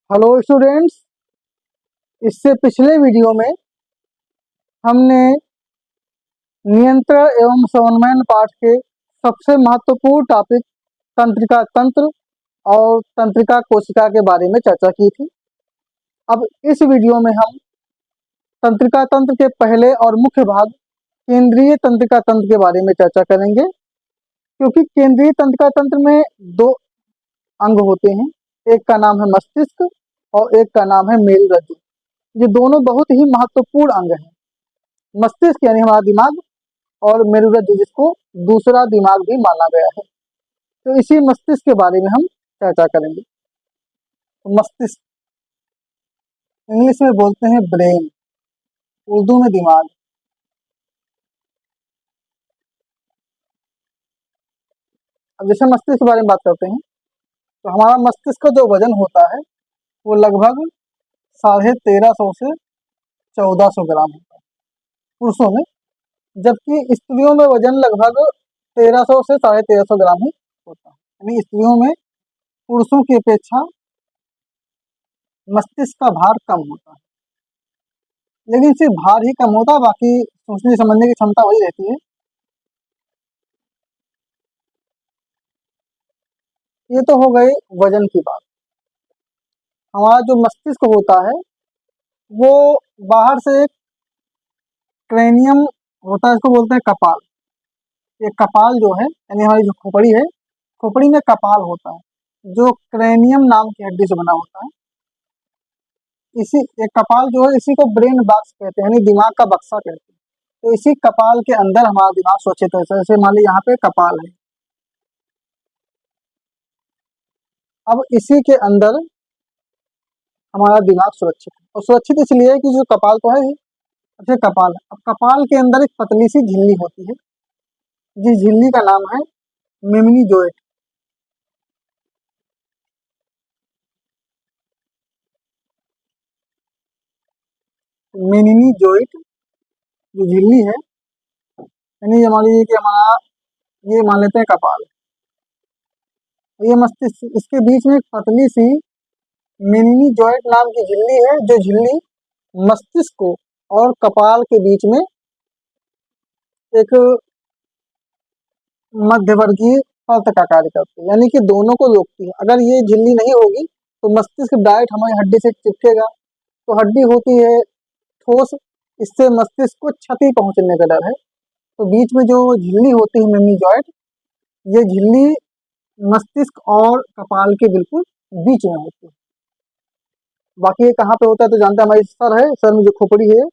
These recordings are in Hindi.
Hello students. इससे पिछले वीडियो में हमने नियंत्रण एवं समन्वयन पाठ के सबसे महत्वपूर्ण टॉपिक तंत्रिका तंत्र और तंत्रिका कोशिका के बारे में चर्चा की थी। अब इस वीडियो में हम तंत्रिका तंत्र के पहले और मुख्य भाग केंद्रीय तंत्रिका तंत्र के बारे में चर्चा करेंगे, क्योंकि केंद्रीय तंत्रिका तंत्र में दो अंग होते हैं। एक का नाम है मस्तिष्क और एक का नाम है मेरुरज्जु। ये दोनों बहुत ही महत्वपूर्ण अंग हैं। मस्तिष्क यानी हमारा दिमाग और मेरुरज्जु जिसको दूसरा दिमाग भी माना गया है। तो इसी मस्तिष्क के बारे में हम चर्चा करेंगे। तो मस्तिष्क इंग्लिश में बोलते हैं ब्रेन, उर्दू में दिमाग। अब जैसे मस्तिष्क के बारे में बात करते हैं तो हमारा मस्तिष्क का जो वजन होता है वो लगभग 1350 से 1400 ग्राम होता है पुरुषों में, जबकि स्त्रियों में वजन लगभग 1300 से 1350 ग्राम ही होता है। यानी स्त्रियों में पुरुषों की अपेक्षा मस्तिष्क का भार कम होता है, लेकिन सिर्फ भार ही कम होता है, बाकी सोचने समझने की क्षमता वही रहती है। ये तो हो गई वजन की बात। हमारा जो मस्तिष्क होता है वो बाहर से एक क्रेनियम होता है, इसको बोलते हैं कपाल। ये कपाल जो है यानी हमारी जो खोपड़ी है, खोपड़ी में कपाल होता है जो क्रेनियम नाम की हड्डी से बना होता है। इसी एक कपाल जो है इसी को ब्रेन बॉक्स कहते हैं, यानी दिमाग का बक्सा कहते हैं। तो इसी कपाल के अंदर हमारा दिमाग सुरक्षित है। जैसे मान लीजिए यहाँ पे कपाल है, अब इसी के अंदर हमारा दिमाग सुरक्षित है। और सुरक्षित इसलिए है कि जो कपाल तो है ही, अच्छा कपाल है। अब कपाल के अंदर एक पतली सी झिल्ली होती है, जिस झिल्ली का नाम है मेमनीजोइड। मेनिनीजोइड जो झिल्ली है, यानी ये मान लीजिए कि हमारा ये मान लेते हैं कपाल, ये मस्तिष्क, इसके बीच में एक पतली सी मेनिनीजोइड नाम की झिल्ली है, जो झिल्ली मस्तिष्क को और कपाल के बीच में एक मध्यवर्गीय परत का कार्य करती है, यानी कि दोनों को रोकती है। अगर ये झिल्ली नहीं होगी तो मस्तिष्क डायरेक्ट हमारी हड्डी से चिपकेगा, तो हड्डी होती है ठोस, इससे मस्तिष्क को क्षति पहुंचने का डर है। तो बीच में जो झिल्ली होती है मेमनीजॉइड, ये झिल्ली मस्तिष्क और कपाल के बिल्कुल बीच में होती है। बाकी ये कहाँ पे होता है तो जानते हैं, हमारी सर है, सर में जो खोपड़ी है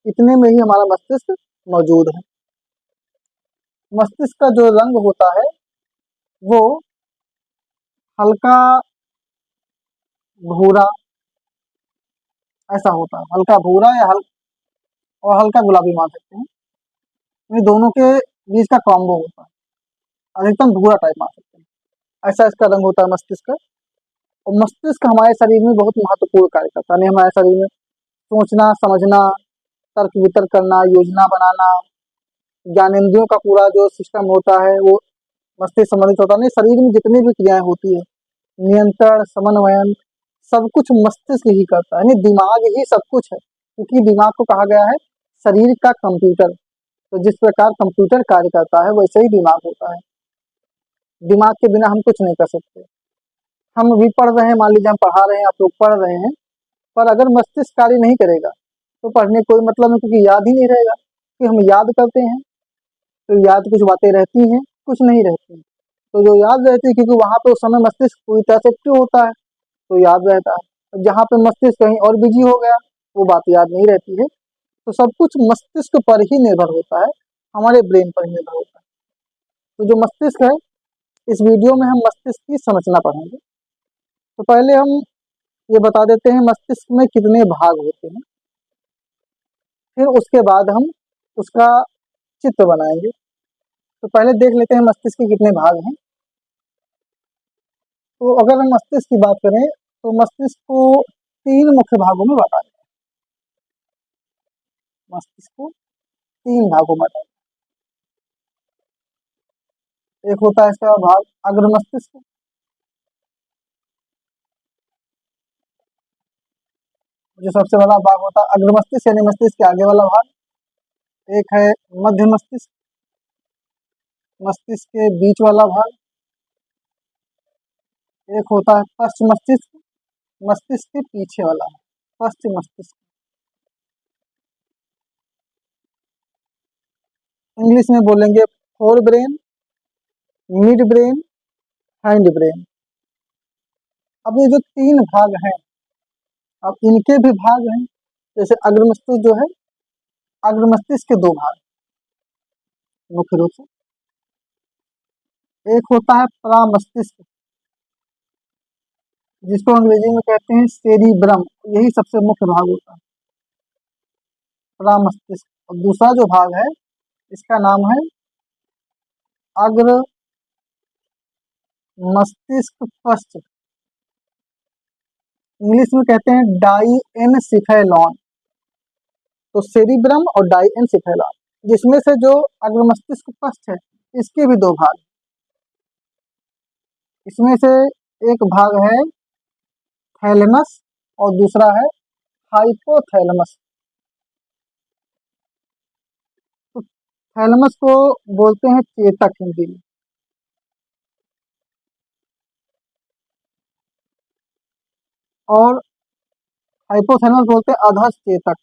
इतने में ही हमारा मस्तिष्क मौजूद है। मस्तिष्क का जो रंग होता है वो हल्का भूरा ऐसा होता है, हल्का भूरा या और हल्का गुलाबी मान सकते हैं। ये दोनों के बीच का कॉम्बो होता है, अधिकतम भूरा टाइप मान सकते हैं। ऐसा इसका रंग होता है मस्तिष्क का। और मस्तिष्क हमारे शरीर में बहुत महत्वपूर्ण कार्य करता है। यानी हमारे शरीर में सोचना, समझना, तर्क वितर्क करना, योजना बनाना, ज्ञानेंद्रियों का पूरा जो सिस्टम होता है वो मस्तिष्क संबंधित होता है। नहीं, शरीर में जितनी भी क्रियाएं होती है, नियंत्रण, समन्वयन, सब कुछ मस्तिष्क ही करता है। यानी दिमाग ही सब कुछ है, क्योंकि दिमाग को कहा गया है शरीर का कंप्यूटर। तो जिस प्रकार कंप्यूटर कार्य करता है वैसे ही दिमाग होता है। दिमाग के बिना हम कुछ नहीं कर सकते। हम अभी पढ़ रहे हैं, मान लीजिए हम पढ़ा रहे हैं, आप लोग पढ़ रहे हैं, पर अगर मस्तिष्क कार्य नहीं करेगा तो पढ़ने कोई मतलब नहीं, क्योंकि याद ही नहीं रहेगा। कि हम याद करते हैं तो याद कुछ बातें रहती हैं, कुछ नहीं रहती हैं। तो जो याद रहती है, क्योंकि वहां पे उस समय मस्तिष्क पूरी तरह से एक्टिव होता है, तो याद रहता है। जहाँ पे मस्तिष्क कहीं और बिजी हो गया वो बात याद नहीं रहती है। तो सब कुछ मस्तिष्क पर ही निर्भर होता है, हमारे ब्रेन पर ही निर्भर होता है। तो जो मस्तिष्क है, इस वीडियो में हम मस्तिष्क की संरचना पढ़ेंगे। तो पहले हम ये बता देते हैं मस्तिष्क में कितने भाग होते हैं, फिर उसके बाद हम उसका चित्र बनाएंगे। तो पहले देख लेते हैं मस्तिष्क के कितने भाग हैं। तो अगर हम मस्तिष्क की बात करें तो मस्तिष्क को तीन मुख्य भागों में बांटा है। मस्तिष्क को तीन भागों में बांटा है। एक होता है इसका भाग अग्र मस्तिष्क, जो सबसे बड़ा भाग होता है अग्र मस्तिष्क यानी मस्तिष्क के आगे वाला भाग, एक है मध्य मस्तिष्क, मस्तिष्क के बीच वाला भाग, एक होता है पश्च मस्तिष्क, मस्तिष्क के पीछे वाला है पश्च मस्तिष्क। इंग्लिश में बोलेंगे fore brain, mid brain, hind brain. अब ये जो तीन भाग हैं, अब इनके भी भाग हैं। जैसे अग्र मस्तिष्क जो है, अग्र मस्तिष्क के दो भाग मुख्य रूप से, एक होता है परामस्तिष्क जिसको अंग्रेजी में कहते हैं सेरिब्रम, यही सबसे मुख्य भाग होता है परामस्तिष्क। और दूसरा जो भाग है इसका नाम है अग्र मस्तिष्क पश्च, इंग्लिश में कहते हैं डाइएनसिफेलॉन। तो सेरिब्रम और डाइएनसिफेलॉन, जिसमें से जो अग्र मस्तिष्क पश्च है इसके भी दो भाग, इसमें से एक भाग है थैलेमस और दूसरा है हाइपोथैलेमस। तो थैलेमस को बोलते हैं चेतक हिंदी में, और हाइपोथैलेमस बोलते हैं अधस चेतक।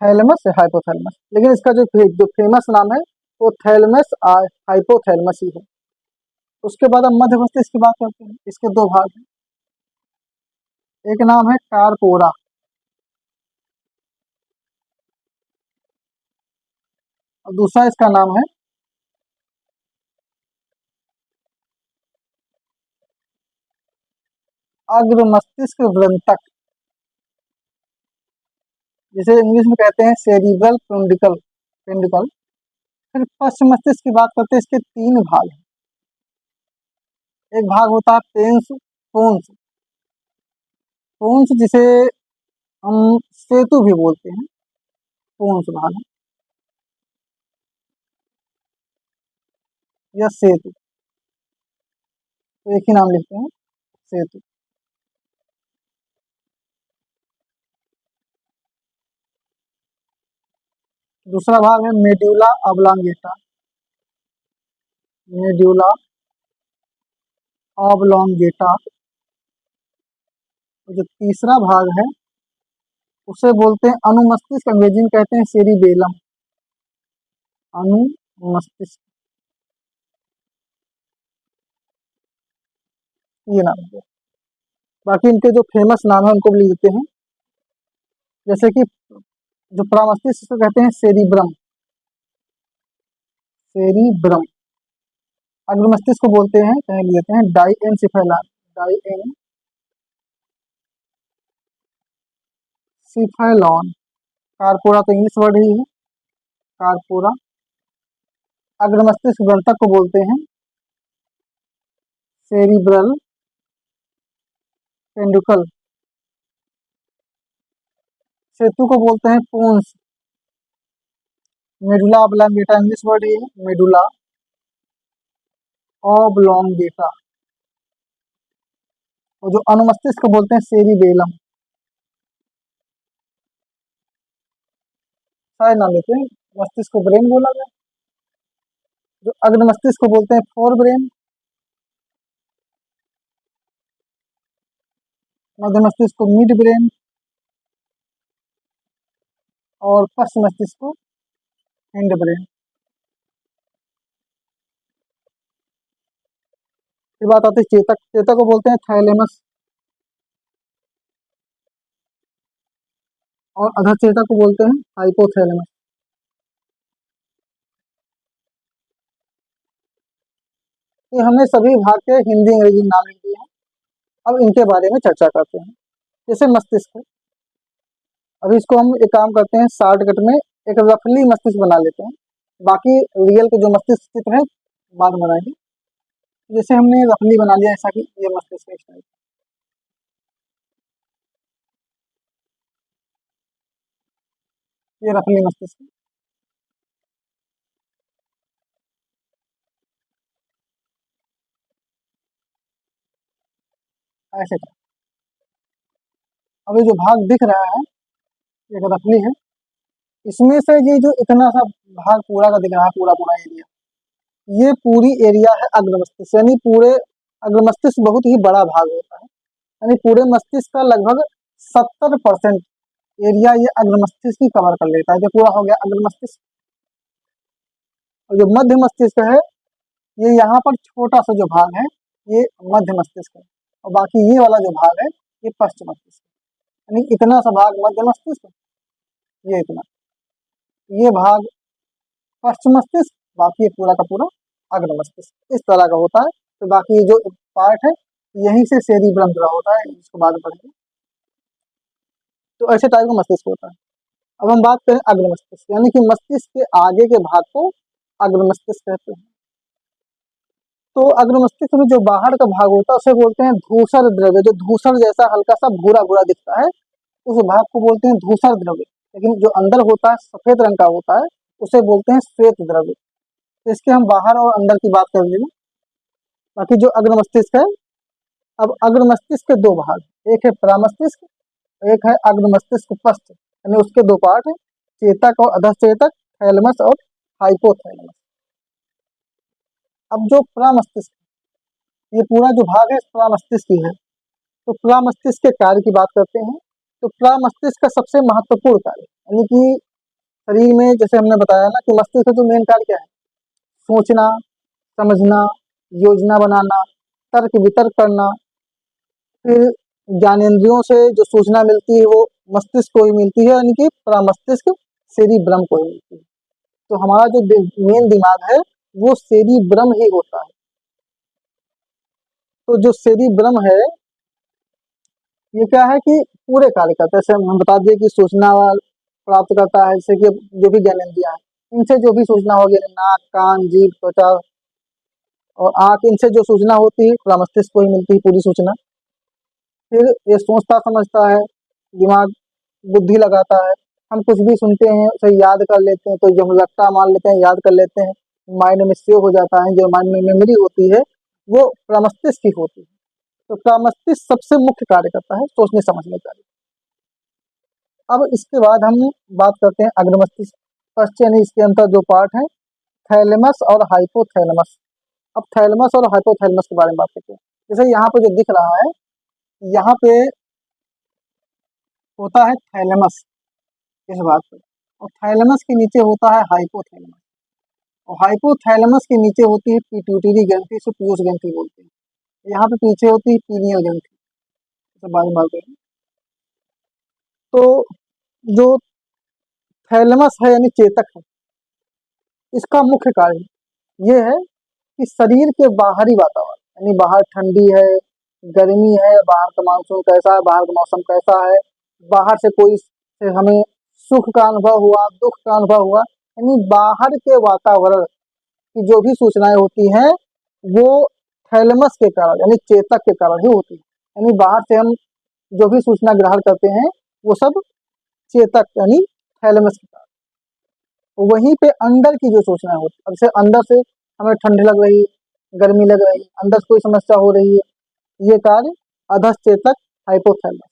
थैलेमस है हाइपोथैलेमस, लेकिन इसका जो फेमस नाम है वो थैलेमस हाइपोथैलेमस ही है। उसके बाद हम मध्य मस्तिष्क की बात करते हैं, इसके दो भाग हैं, एक नाम है कारपोरा और दूसरा इसका नाम है अग्र मस्तिष्क वृंतक, जिसे इंग्लिश में कहते हैं सेरिब्रल पेंडिकल पेंडिकल। फिर पश्च मस्तिष्क की बात करते हैं, इसके तीन भाग हैं। एक भाग होता है पेंस पोन्स, पोन्स जिसे हम सेतु भी बोलते हैं, पोन्स भाग है या सेतु, तो एक ही नाम लिखते हैं सेतु। दूसरा भाग है मेड्यूला ऑब्लांगेटा, मेड्यूला ऑब्लोंगेटा। जो तीसरा भाग है उसे बोलते हैं अनुमस्तिष्क, अंग्रेजी में कहते हैं सेरिबेलम, अनुमस्तिष्क, ये नाम है। बाकी इनके जो फेमस नाम है उनको भी लिख देते हैं, जैसे कि जो प्रामस्तिष्क इसको कहते हैं सेरिब्रम, सेरिब्रम। अग्र मस्तिष्क को बोलते हैं, कहीं लिख देते हैं डाइएनसिफेलॉन, डाइएनसिफेलॉन। कारपोरा तो इंग्लिश वर्ड ही है, कारपोरा। अग्र मस्तिष्क वर्तक को बोलते हैं सेरिब्रल पेंडुकल, सेतु को बोलते हैं pons. Medulla oblongata English word ही है, मेडुला ऑब्लोंगेटा। और जो अनुमस्तिष्क को बोलते हैं सेरिबेलम, सारे नाम लेते हैं। मस्तिष्क को ब्रेन बोला गया, जो अग्र मस्तिष्क को बोलते हैं फोर ब्रेन, मध्य मस्तिष्क को मिड ब्रेन और पश्च मस्तिष्क को हिंड ब्रेन। फिर बात आती है चेतक, चेतक को बोलते हैं थैलेमस और अधर चेतक को बोलते हैं हाइपोथैलेमस। ये हमने सभी भाग के हिंदी अंग्रेजी नाम लिख दिए हैं, अब इनके बारे में चर्चा करते हैं। जैसे मस्तिष्क है, अभी इसको हम एक काम करते हैं शॉर्टकट में, एक रफली मस्तिष्क बना लेते हैं, बाकी रियल के जो मस्तिष्क चित्र है बाद में बनाएंगे। जैसे हमने रफली बना लिया ऐसा कि ये मस्तिष्क है इस टाइप, ये रफली मस्तिष्क है। ऐसे टाइप। अब ये जो भाग दिख रहा है ये एक रफली है, इसमें से ये जो इतना सा भाग पूरा का दिख रहा है, पूरा पूरा एरिया, ये पूरी एरिया है अग्र मस्तिष्क, यानी पूरे अग्र मस्तिष्क बहुत ही बड़ा भाग होता है, यानी पूरे मस्तिष्क का लगभग 70% एरिया ये अग्र मस्तिष्क ही कवर कर लेता है। जो पूरा हो गया अग्र मस्तिष्क। और जो मध्य मस्तिष्क है ये यहाँ पर छोटा सा जो भाग है ये मध्य मस्तिष्क है, और बाकी ये वाला जो भाग है ये पश्च मस्तिष्क है। यानी इतना सा भाग मध्य मस्तिष्क, ये इतना, ये भाग पश्चिम मस्तिष्क, बाकी ये पूरा का पूरा अग्र मस्तिष्क, इस तरह का होता है। तो बाकी ये जो पार्ट है यहीं से सेरिब्रम जुड़ा होता है, इसको बाद में पढ़ेंगे। तो ऐसे टाइप का मस्तिष्क होता है। अब हम बात करें अग्र मस्तिष्क, यानी कि मस्तिष्क के आगे के भाग को अग्र मस्तिष्क कहते हैं। तो अग्र मस्तिष्क में जो बाहर का भाग होता है उसे बोलते हैं धूसर द्रव्य, जो धूसर जैसा हल्का सा भूरा भूरा दिखता है उस भाग को बोलते हैं धूसर द्रव्य। लेकिन जो अंदर होता है सफेद रंग का होता है उसे बोलते हैं श्वेत द्रव्य। तो इसके हम बाहर और अंदर की बात कर लेंगे। बाकी जो अग्र मस्तिष्क है, अब अग्र मस्तिष्क के दो भाग, एक है परामस्तिष्क, एक है अग्र मस्तिष्क पश्च, यानी उसके दो पार्ट है, चेतक और अधश्चेतक, थैलेमस और हाइपोथैलेमस। अब जो परामस्तिष्क, ये पूरा जो भाग है परामस्तिष्क ही है। तो परामस्तिष्क के कार्य की बात करते हैं। तो परामस्तिष्क का सबसे महत्वपूर्ण कार्य, यानी कि शरीर में जैसे हमने बताया ना कि मस्तिष्क का जो मेन कार्य क्या है, सोचना, समझना, योजना बनाना, तर्क वितर्क करना, फिर ज्ञानेंद्रियों से जो सूचना मिलती है वो मस्तिष्क को ही मिलती है, यानी कि परामस्तिष्क सेरिब्रम को ही मिलती है। तो हमारा जो मेन दिमाग है वो सेरिब्रम ही होता है। तो जो सेरिब्रम है ये क्या है कि पूरे कार्य करता है। जैसे हम बता दिए कि सूचना प्राप्त करता है, जैसे कि जो भी ज्ञानेंद्रियां हैं इनसे जो भी सूचना होगी, नाक, कान, जीभ, त्वचा और आंख, इनसे जो सूचना होती है परामस्तिष्क को ही मिलती है पूरी सूचना। फिर ये सोचता समझता है, दिमाग बुद्धि लगाता है, हम कुछ भी सुनते हैं उसे याद कर लेते हैं, तो जो हम रट्टा मान लेते हैं याद कर लेते हैं, माइंड में सेव हो जाता है, जो माइंड में मेमोरी होती है वो परामस्तिष्क की होती है। तो परामस्तिष्क सबसे मुख्य कार्य करता है सोचने समझने का। अब इसके बाद हम बात करते हैं अग्र मस्तिष्क पश्च, यानी इसके अंदर जो पार्ट है थैलेमस और हाइपोथैलेमस। अब थैलेमस और हाइपोथैलेमस के बारे में बात करते हैं। जैसे यहाँ पे जो दिख रहा है, यहाँ पे होता है थैलेमस इस बात पे, और थैलेमस के नीचे होता है हाइपोथैलेमस, और हाइपोथैलेमस के नीचे होती है पिट्यूटरी ग्रंथि, इसे पीयूष ग्रंथि बोलते हैं। यहाँ पे पीछे होती है पीनियल ग्रंथि, इसे बाद में बात करेंगे। तो जो थैलेमस है यानी चेतक है, इसका मुख्य कार्य ये है कि शरीर के बाहरी वातावरण, यानी बाहर ठंडी है, गर्मी है, बाहर का मानसून कैसा है, बाहर का मौसम कैसा है, बाहर से कोई से हमें सुख का अनुभव हुआ, दुख का अनुभव हुआ, यानी बाहर के वातावरण की जो भी सूचनाएं होती हैं वो थैलेमस के कारण यानी चेतक के कारण ही होती है। यानी बाहर से हम जो भी सूचना ग्रहण करते हैं वो सब चेतक यानी थैलेमस के कारण। वहीं पे अंदर की जो सूचनाएं होती है, अब से अंदर से हमें ठंड लग रही है, गर्मी लग रही है, अंदर से कोई समस्या हो रही है, ये कार्य अधश्चेतक हाइपोथैलेमस।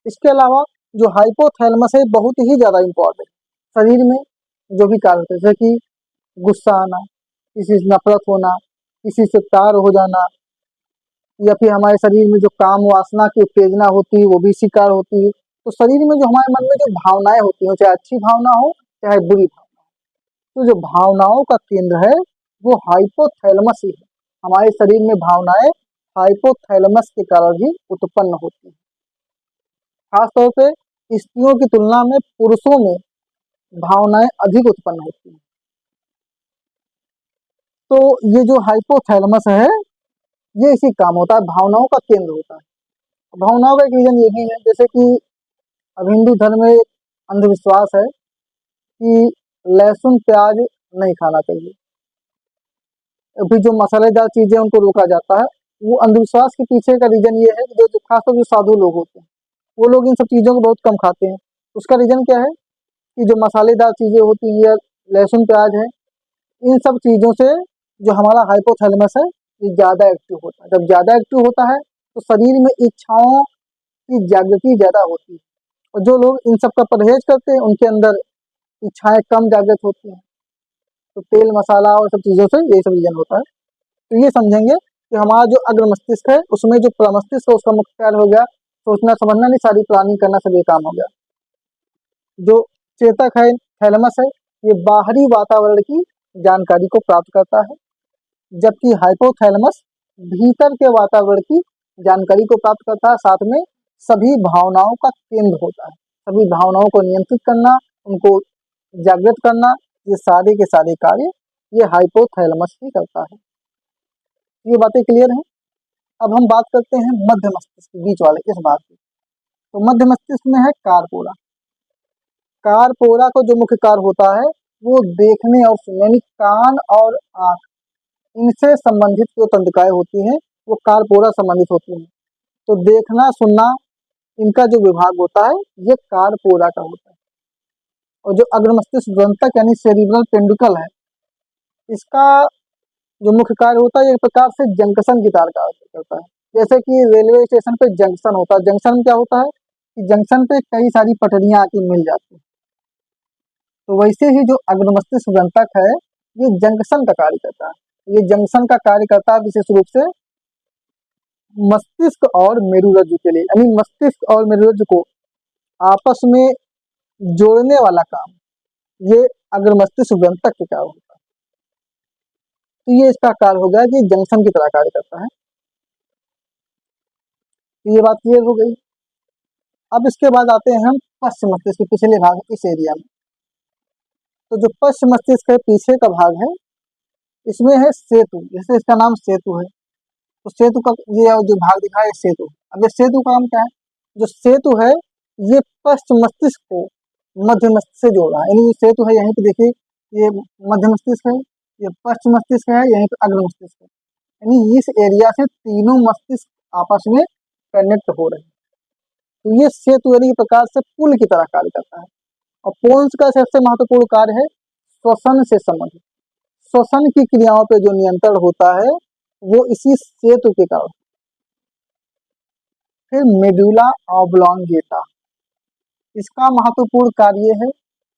इसके अलावा जो हाइपोथैलेमस है बहुत ही ज्यादा इंपॉर्टेंट, शरीर में जो भी कार्य होते हैं जैसे कि गुस्सा आना, किसी से नफरत होना, किसी से प्यार हो जाना, या फिर हमारे शरीर में जो काम वासना की उत्तेजना होती है वो भी शिकार होती है। तो शरीर में जो हमारे मन में जो भावनाएं होती हैं, चाहे अच्छी भावना हो चाहे बुरी भावना, तो जो भावनाओं का केंद्र है वो हाइपोथैलेमस ही है। हमारे शरीर में भावनाएं हाइपोथैलेमस के कारण ही उत्पन्न होती है। खासतौर पे स्त्रियों की तुलना में पुरुषों में भावनाएं अधिक उत्पन्न होती हैं। तो ये जो हाइपोथैलेमस है ये इसी काम होता है, भावनाओं का केंद्र होता है। भावनाओं का एक रीजन ये भी है, जैसे कि अब हिंदू धर्म में अंधविश्वास है कि लहसुन प्याज नहीं खाना चाहिए, अभी जो मसालेदार चीजें उनको रोका जाता है। वो अंधविश्वास के पीछे का रीजन ये है कि जो खासतौर जो साधु लोग होते हैं वो लोग इन सब चीजों को बहुत कम खाते हैं। उसका रीजन क्या है कि जो मसालेदार चीजें होती है, लहसुन प्याज है, इन सब चीजों से जो हमारा हाइपोथैलेमस है ये ज्यादा एक्टिव होता है। जब ज्यादा एक्टिव होता है तो शरीर में इच्छाओं की जागृति ज्यादा होती है, और जो लोग इन सब का परहेज करते हैं उनके अंदर इच्छाएं कम जागृत होती हैं। तो तेल मसाला और सब चीजों से यही सब रीजन होता है। तो ये समझेंगे कि हमारा जो अग्र मस्तिष्क है उसमें जो प्रमस्तिष्क है उसका मुख्य कार्य हो गया सोचना समझना, नहीं सारी प्लानिंग करना, सब ये काम हो गया। जो चेतक है थैलेमस है, ये बाहरी वातावरण की जानकारी को प्राप्त करता है, जबकि हाइपोथैलेमस भीतर के वातावरण की जानकारी को प्राप्त करता है, साथ में सभी भावनाओं का केंद्र होता है। सभी भावनाओं को नियंत्रित करना, उनको जागृत करना, ये सारे के सारे कार्य ये हाइपोथैलेमस ही करता है। ये बातें क्लियर हैं। अब हम बात करते हैं मध्य मस्तिष्क के बीच वाले इस भाग की। तो मध्य मस्तिष्क में है कारपोरा। कारपोरा को जो मुख्य कार्य होता है वो देखने और सुनने, यानी कान और आंख, इनसे संबंधित जो तंत्रिकाएं होती हैं वो कारपोरा संबंधित होती हैं। तो देखना सुनना इनका जो विभाग होता है ये कारपोरा का होता है। और जो अग्र मस्तिष्क ग्रंथक यानी सेरिब्रल पेंडुकल है, इसका जो मुख्य कार्य होता है एक प्रकार से जंक्शन की तरह कार्य करता है। जैसे कि रेलवे स्टेशन पे जंक्शन होता है, जंक्शन में क्या होता है कि जंक्शन पे कई सारी पटरियां आके मिल जाती हैं, तो वैसे ही जो अग्र मस्तिष्क ग्रंथक है ये जंक्शन का कार्य करता है। ये जंक्शन का कार्य करता है विशेष रूप से मस्तिष्क और मेरुरज्जु के लिए, यानी मस्तिष्क और मेरुरज्जु को आपस में जोड़ने वाला काम ये अग्र मस्तिष्क ग्रंथक के कार्य होता है। तो ये इसका कार्य होगा कि जंक्शन की तरह कार्य करता है। तो ये बात क्लियर हो गई। अब इसके बाद आते हैं हम पश्चिम मस्तिष्क के पिछले भाग, इस एरिया में। तो जो पश्चिम मस्तिष्क है पीछे का भाग है, इसमें है सेतु, जैसे इसका नाम सेतु है, तो सेतु का ये जो भाग दिखा है सेतु। अब ये सेतु का काम क्या है, जो सेतु है ये पश्चिम मस्तिष्क को मध्य मस्तिष्क से जोड़ रहा है। यानी ये सेतु है, यहीं पे देखिए ये मध्य मस्तिष्क है, ये पश्चिम मस्तिष्क है, यहीं पे अग्र मस्तिष्क है, यानी इस एरिया से तीनों मस्तिष्क आपस में कनेक्ट हो रहे हैं। तो ये सेतु यानी प्रकार से पुल की तरह कार्य करता है। और पोन्स का सबसे महत्वपूर्ण कार्य है श्वसन से संबंधित, श्वसन की क्रियाओं पे जो नियंत्रण होता है वो इसी सेतु के कारण। फिर मेडुला ऑब्लोंगेटा, इसका महत्वपूर्ण कार्य है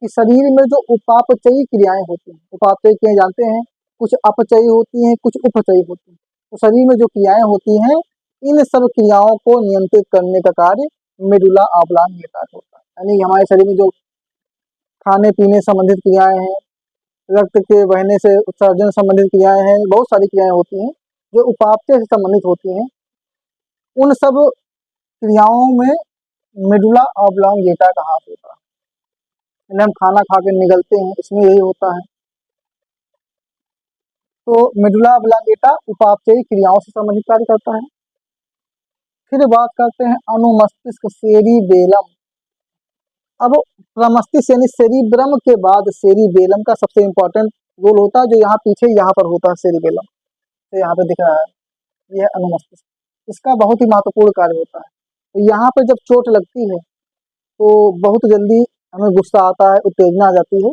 कि शरीर में जो उपापचयी क्रियाएं होती हैं, उपापचयी क्रियाएं जानते हैं, कुछ अपचयी होती हैं कुछ उपचयी होती हैं, तो शरीर में जो क्रियाएं होती हैं इन सब क्रियाओं को नियंत्रित करने का कार्य मेडुला ऑब्लोंगेटा होता है। यानी हमारे शरीर में जो खाने पीने संबंधित क्रियाएं हैं, रक्त के बहने से उत्सर्जन संबंधित क्रियाएं हैं, बहुत सारी क्रियाएं होती हैं जो उपापचय से संबंधित होती हैं। उन सब क्रियाओं में मेडुला ऑब्लोंगेटा का हाथ होता है। हम खाना खा के निगलते हैं, इसमें यही होता है। तो मेडुला ऑब्लोंगेटा उपापचयी क्रियाओं से संबंधित कार्य करता है। फिर बात करते हैं अनुमस्तिष्क सेरिबेलम। अब प्रमस्तिष्क यानी सेरिब्रम के बाद सेरिबेलम का सबसे इंपॉर्टेंट रोल होता है, जो यहाँ पीछे यहाँ पर होता है सेरिबेलम, तो यहाँ पे दिख रहा है यह अनुमस्तिष्क, इसका बहुत ही महत्वपूर्ण कार्य होता है। तो यहाँ पर जब चोट लगती है तो बहुत जल्दी हमें गुस्सा आता है, उत्तेजना आ जाती है,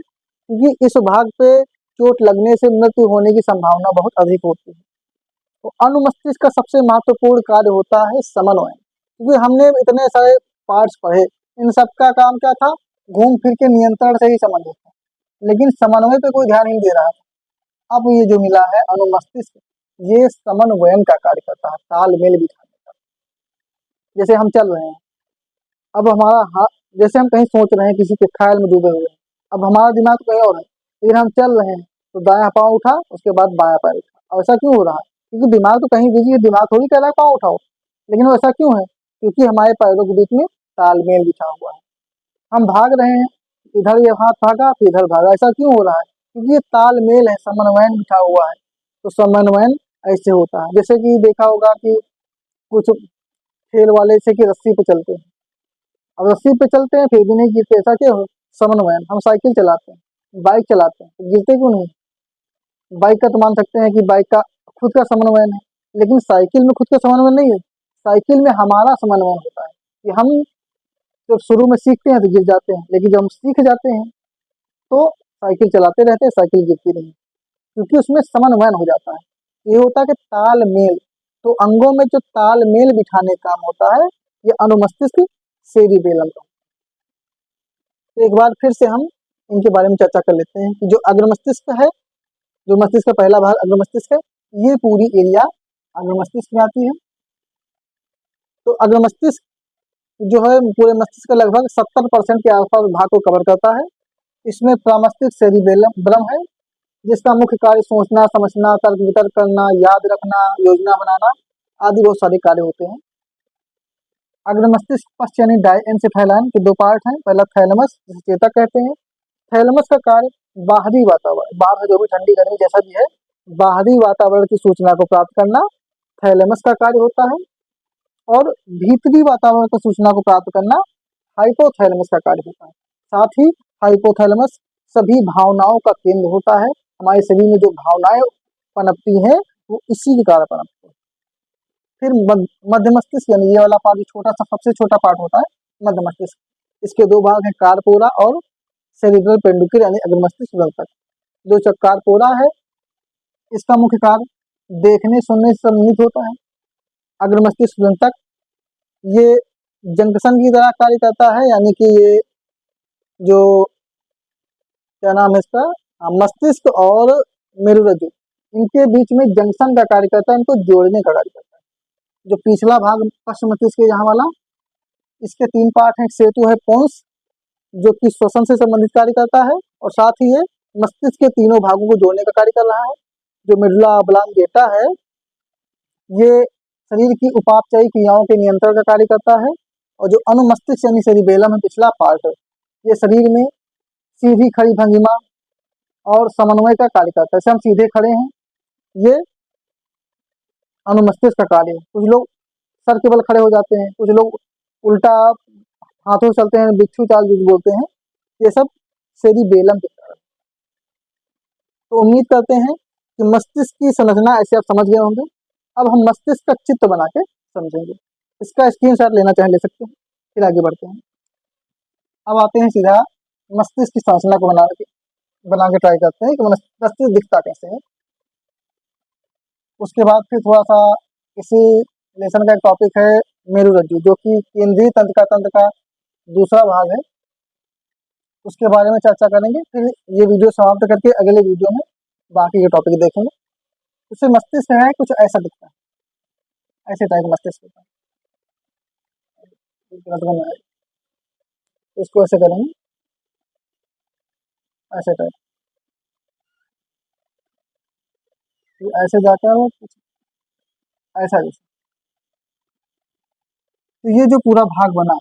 क्योंकि इस भाग पे चोट लगने से मृत्यु होने की संभावना बहुत अधिक होती है। तो अनुमस्तिष्क का सबसे महत्वपूर्ण कार्य होता है समन्वय, क्योंकि हमने इतने सारे पार्ट्स पढ़े, इन सब का काम क्या था, घूम फिर के नियंत्रण से ही संबंधित था, लेकिन समन्वय पे कोई ध्यान नहीं दे रहा था। अब ये जो मिला है अनुमस्तिष्क, ये समन्वयन का कार्य करता है, तालमेल बिठाने का। जैसे हम चल रहे हैं, अब हमारा हाथ, जैसे हम कहीं सोच रहे हैं, किसी के ख्याल में डूबे हुए हैं, अब हमारा दिमाग कहीं और है, लेकिन हम चल रहे हैं तो दायां पाँव उठा, उसके बाद बायां पैर उठा। अब ऐसा क्यों हो रहा है, क्योंकि दिमाग तो कहीं बिजी है, दिमाग थोड़ी कह रहा है पाँव उठाओ, लेकिन वो ऐसा क्यों है, क्योंकि हमारे पैरों के बीच में तालमेल बिछा हुआ है। हम भाग रहे हैं, इधर ये हाथ भागा फिर इधर भागा, ऐसा क्यों हो रहा है, क्योंकि ये तालमेल है, समन्वयन बिठा हुआ है। तो समन्वयन ऐसे होता है, जैसे कि देखा होगा कि कुछ खेल वाले से कि रस्सी पे चलते हैं, अब रस्सी पे चलते हैं फिर भी नहीं गिरते, ऐसा क्यों हो, समन्वयन। हम साइकिल चलाते हैं, बाइक चलाते हैं, तो गिरते क्यों नहीं। बाइक का तो मान सकते हैं कि बाइक का खुद का समन्वयन है, लेकिन साइकिल में खुद का समन्वयन नहीं है, साइकिल में हमारा समन्वयन होता है कि हम जब शुरू में सीखते हैं तो गिर जाते हैं, लेकिन जब हम सीख जाते हैं तो साइकिल चलाते रहते हैं, साइकिल गिरती नहीं, क्योंकि उसमें समन्वयन हो जाता है। ये होता है कि तालमेल। तो अंगों में जो तालमेल बिठाने का काम होता है ये अनुमस्तिष्क सेरिबेलम का। तो एक बार फिर से हम इनके बारे में चर्चा कर लेते हैं कि जो अग्र मस्तिष्क है, जो मस्तिष्क का पहला भाग अग्र मस्तिष्क है, ये पूरी एरिया अग्र मस्तिष्क में आती है। तो अग्र मस्तिष्क जो है पूरे मस्तिष्क का लगभग 70% के आसपास भाग को कवर करता है। इसमें प्रमस्तिष्क सेरिबेलम है, जिसका मुख्य कार्य सोचना, समझना, तर्क वितर्क करना, याद रखना, योजना बनाना आदि बहुत सारे कार्य होते हैं। अग्र मस्तिष्क पश्च यानी डायएन्सेफेलाइन के दो पार्ट हैं। पहला थैलेमस, जिसे चेतक कहते हैं। थैलेमस का कार्य बाहरी वातावरण, बाहर जो भी ठंडी गर्मी जैसा भी है, बाहरी वातावरण की सूचना को प्राप्त करना थैलेमस का कार्य होता है। और भीतरी वातावरण की सूचना को प्राप्त करना हाइपोथैलेमस का कार्य होता है। साथ ही हाइपोथैलेमस सभी भावनाओं का केंद्र होता है। हमारे शरीर में जो भावनाएं पनपती हैं वो इसी के कारण पनपती है। फिर मध्य मस्तिष्क यानी ये वाला पार्ट छोटा सा सबसे छोटा पार्ट होता है मध्य मस्तिष्क। इसके दो भाग हैं, कार्पोरा और सेरिब्रल पेंडुक्यूल यानी अग्र मस्तिष्क तंत्र। जो कार्पोरा है इसका मुख्य कार्य देखने सुनने से संबंधित होता है। अग्र मस्तिष्क तंत्र ये जंक्शन की तरह कार्य करता है, यानी कि ये जो क्या नाम है इसका, मस्तिष्क और मेरुरज्जु इनके बीच में जंक्शन का कार्य करता है, इनको जोड़ने का कार्य करता है। जो पिछला भाग पश्चिम मस्तिष्क यहाँ वाला, इसके तीन पार्ट हैं। सेतु है पोन्स जो कि श्वसन से संबंधित कार्य करता है, और साथ ही ये मस्तिष्क के तीनों भागों को जोड़ने का कार्य कर रहा है। जो मेडुला ऑब्लांगेटा है ये शरीर की उपापचयी क्रियाओं के नियंत्रण का कार्य करता है। और जो अनुमस्तिष्क यानी सेरिबेलम है पिछला पार्ट, ये शरीर में सीधी खड़ी भंगिमा और समन्वय का कार्य करता है। जैसे हम सीधे खड़े हैं, ये अनुमस्तिष्क का कार्य है। कुछ लोग सर के बल खड़े हो जाते हैं, कुछ लोग उल्टा हाथों से चलते हैं, बिच्छू चाल जो बोलते हैं, ये सब सेरिबेलम के कारण। तो उम्मीद करते हैं कि मस्तिष्क की संरचना ऐसे आप समझ गए होंगे। अब हम मस्तिष्क का चित्र बना के समझेंगे। इसका स्क्रीनशॉट लेना चाहे ले सकते हैं। फिर आगे बढ़ते हैं। अब आते हैं सीधा मस्तिष्क की संरचना को बना के ट्राई करते हैं कि मस्तिष्क दिखता कैसे है। उसके बाद फिर थोड़ा सा इसी लेसन का एक टॉपिक है मेरुरज्जु, जो कि केंद्रीय तंत्र का दूसरा भाग है। उसके बारे में चर्चा करेंगे। फिर ये वीडियो समाप्त करके अगले वीडियो में बाकी के टॉपिक देखेंगे। उससे मस्तिष्क है कुछ ऐसा दिखता है, ऐसे टाइप मस्तिष्क होता है। इसको ऐसे करेंगे, ऐसे टाइप, ऐसे जाकर वो ऐसा जैसे। तो ये जो पूरा भाग बना,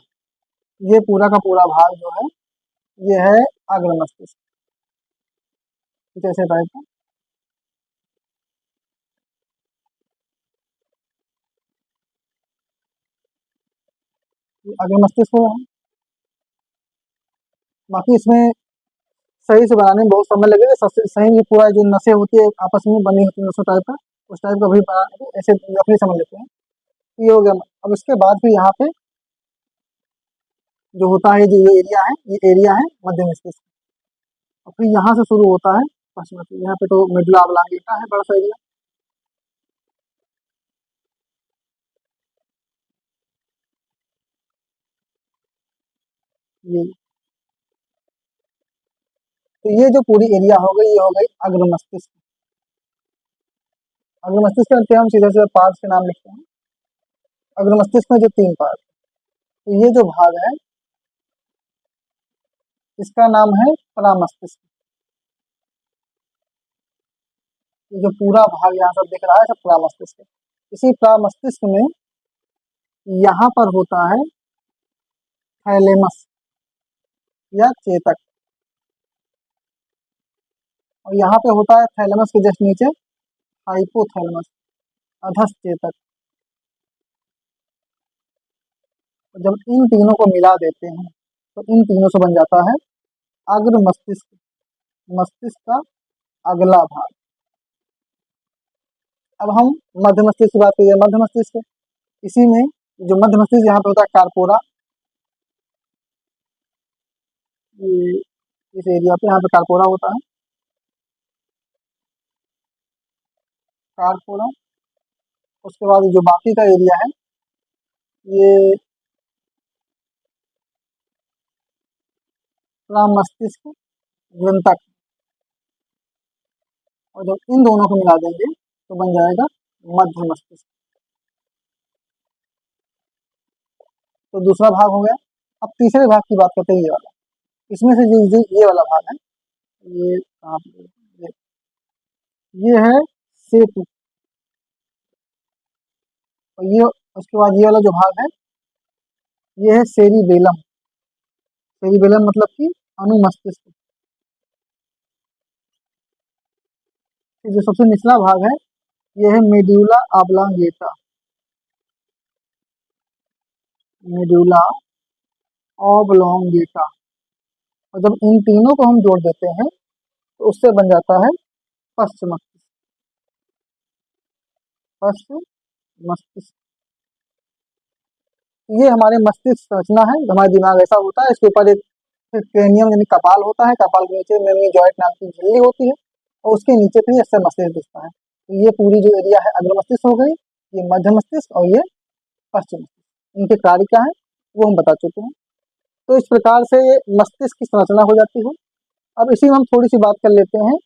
ये पूरा का पूरा भाग जो है ये है अग्र मस्तिष्क, कुछ ऐसे टाइप का। अग्र मस्तिष्क को बाकी इसमें सही से बनाने में बहुत समय लगेगा। सही में पूरा जो नसें होती है आपस में बनी होती है नसों टाइप का, उस टाइप का भी बनाने ऐसे रफली समझ लेते हैं। ये हो गया। अब इसके बाद फिर यहाँ पे जो होता है, जो ये एरिया है, ये एरिया है मध्य मस्तिष्क। और फिर यहाँ से शुरू होता है पश्चिम मस्तिष्क। यहाँ पे तो मेडुला ऑब्लांगेटा है, बड़ा सा एरिया। ये तो ये जो पूरी एरिया हो गई, ये हो गई अग्र मस्तिष्क। अग्र मस्तिष्क करते हैं हम सीधे सीधे पार्ट्स के नाम लिखते हैं। अग्र मस्तिष्क में जो तीन पार्ट, तो ये जो भाग है इसका नाम है परामस्तिष्क। ये जो पूरा भाग यहाँ सब दिख रहा है सब परामस्तिष्क है। इसी परामस्तिष्क में यहाँ पर होता है थैलेमस या चेतक, और यहाँ पे होता है थैलेमस के जस्ट नीचे हाइपोथैलेमस, अधस चेतक। जब इन तीनों को मिला देते हैं तो इन तीनों से बन जाता है अग्र मस्तिष्क, मस्तिष्क का अगला भाग। अब हम मध्य मस्तिष्क की बात करिए। मध्य मस्तिष्क, इसी में जो मध्य मस्तिष्क यहाँ पे होता है कार्पोरा, ये इस एरिया पे यहाँ पे कार्पोरा होता है। कार्पोरा उसके बाद जो बाकी का एरिया है ये पूरा मस्तिष्क वृंतक, और जब इन दोनों को मिला देंगे तो बन जाएगा मध्य मस्तिष्क। तो दूसरा भाग हो गया। अब तीसरे भाग की बात करते हैं, ये वाला। इसमें से ये वाला भाग है, ये कहाँ पे ये है सेतु, और ये उसके बाद ये वाला जो भाग है ये है सेरिबेलम। सेरिबेलम मतलब कि अनुमस्तिष्क। फिर जो सबसे निचला भाग है ये है मेड्यूला ऑब्लांगेटा। मेड्यूला ऑब्लोंगेटा, और जब इन तीनों को हम जोड़ देते हैं तो उससे बन जाता है पश्च मस्तिष्क। पश्च मस्तिष्क ये हमारे मस्तिष्क संरचना है। हमारा दिमाग ऐसा होता है, इसके ऊपर एक क्रेनियम यानी कपाल होता है, कपाल के नीचे मेनिंजॉइड नाम की झिल्ली होती है, और उसके नीचे फिर इससे मस्तिष्क दिखता है। तो ये पूरी जो एरिया है अग्र मस्तिष्क हो गई, ये मध्य मस्तिष्क और ये पश्चिम मस्तिष्क। इनके कार्य क्या है वो हम बता चुके हैं। तो इस प्रकार से ये मस्तिष्क की संरचना हो जाती है। अब इसी में हम थोड़ी सी बात कर लेते हैं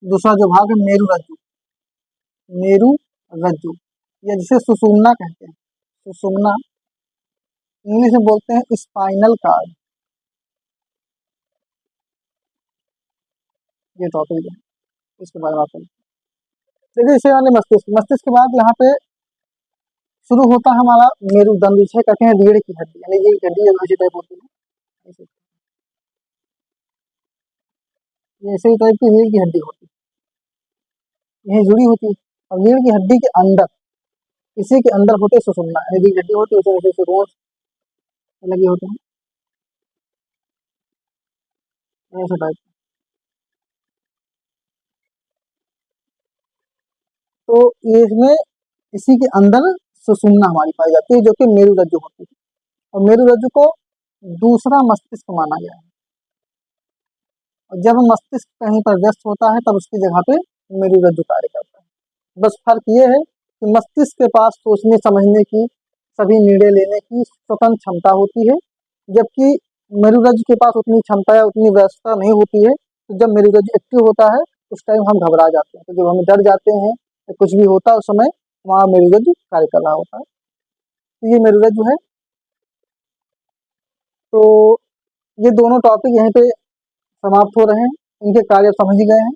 दूसरा जो भाग है मेरु रज्जु। मेरु रज्जु या जिसे सुषुम्ना कहते हैं, सुषुम्ना इंग्लिश में बोलते हैं स्पाइनल कार्ड। ये टॉपिक है, इसके बारे में बात करें। देखिए इसे वाले मस्तिष्क, मस्तिष्क के बाद यहाँ पे शुरू होता है हमारा मेरुदंड, जिसे कहते हैं रीढ़ की हड्डी, यानी ये हड्डी ऐसी टाइप होती है, ये ऐसे ही टाइप की रीढ़ की हड्डी होती है, यही जुड़ी होती है। और रीढ़ की हड्डी के अंदर, इसी के अंदर होते सुषुम्ना, यानी रीढ़ की हड्डी होती है उसे वैसे रोज लगे होते हैं ऐसे टाइप। तो ये इसमें इसी के अंदर सुषुम्ना हमारी पाई जाती है, जो कि मेरुरज्जु होती है, और मेरुरज्जु को दूसरा मस्तिष्क माना गया है। और जब मस्तिष्क कहीं पर व्यस्त होता है तब उसकी जगह पे मेरुरज्जु कार्य करता है। बस फर्क ये है कि मस्तिष्क के पास सोचने समझने की, सभी निर्णय लेने की स्वतंत्र क्षमता होती है, जबकि मेरुरज्जु के पास उतनी क्षमता या उतनी व्यवस्था नहीं होती है। तो जब मेरुरज्जु एक्टिव होता है उस टाइम हम घबरा जाते हैं, तो जब हम डर जाते हैं या कुछ भी होता है उस समय वहाँ मेरुरज्जु कार्य कर रहा होता है। तो ये मेरुरज्जु है। तो ये दोनों टॉपिक यहीं पे समाप्त हो रहे हैं। इनके कार्य समझ ही गए हैं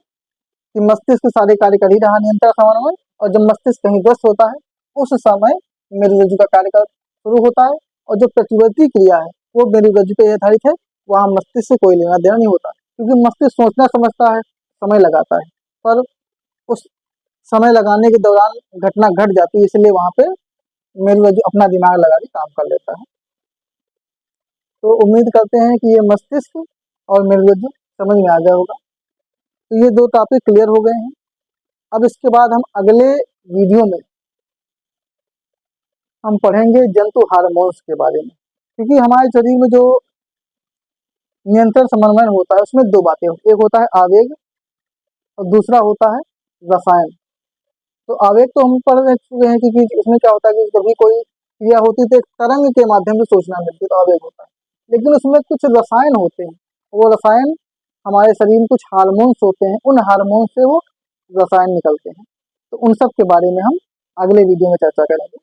कि मस्तिष्क सारे कार्य कर ही रहा नियंत्रण समन्वय, और जब मस्तिष्क कहीं ग्रस्त होता है उस समय मेरुरज्जु का कार्य शुरू होता है, और जो प्रतिवर्ती क्रिया है वो मेरुरज्जु पे आधारित है, वहाँ मस्तिष्क से कोई लेना देना नहीं होता, क्योंकि मस्तिष्क सोचना समझता है, समय लगाता है, पर उस समय लगाने के दौरान घटना घट जाती है, इसलिए वहाँ पे मेरुरज्जु अपना दिमाग लगा के काम कर लेता है। तो उम्मीद करते हैं कि ये मस्तिष्क और मेरुरज्जु समझ में आ गया होगा। तो ये दो टॉपिक क्लियर हो गए हैं। अब इसके बाद हम अगले वीडियो में हम पढ़ेंगे जंतु हार्मोन्स के बारे में, क्योंकि हमारे शरीर में जो नियंत्रण समन्वय होता है उसमें दो बातें होती है, एक होता है आवेग और दूसरा होता है रसायन। तो आवेग तो हम पढ़ चुके हैं कि इसमें क्या होता है कि कभी कोई क्रिया होती तो एक तरंग के माध्यम से सूचना मिलती तो आवेग होता है, लेकिन उसमें कुछ रसायन होते हैं, वो रसायन हमारे शरीर में कुछ हार्मोन्स होते हैं, उन हार्मोन से वो रसायन निकलते हैं। तो उन सब के बारे में हम अगले वीडियो में चर्चा करेंगे।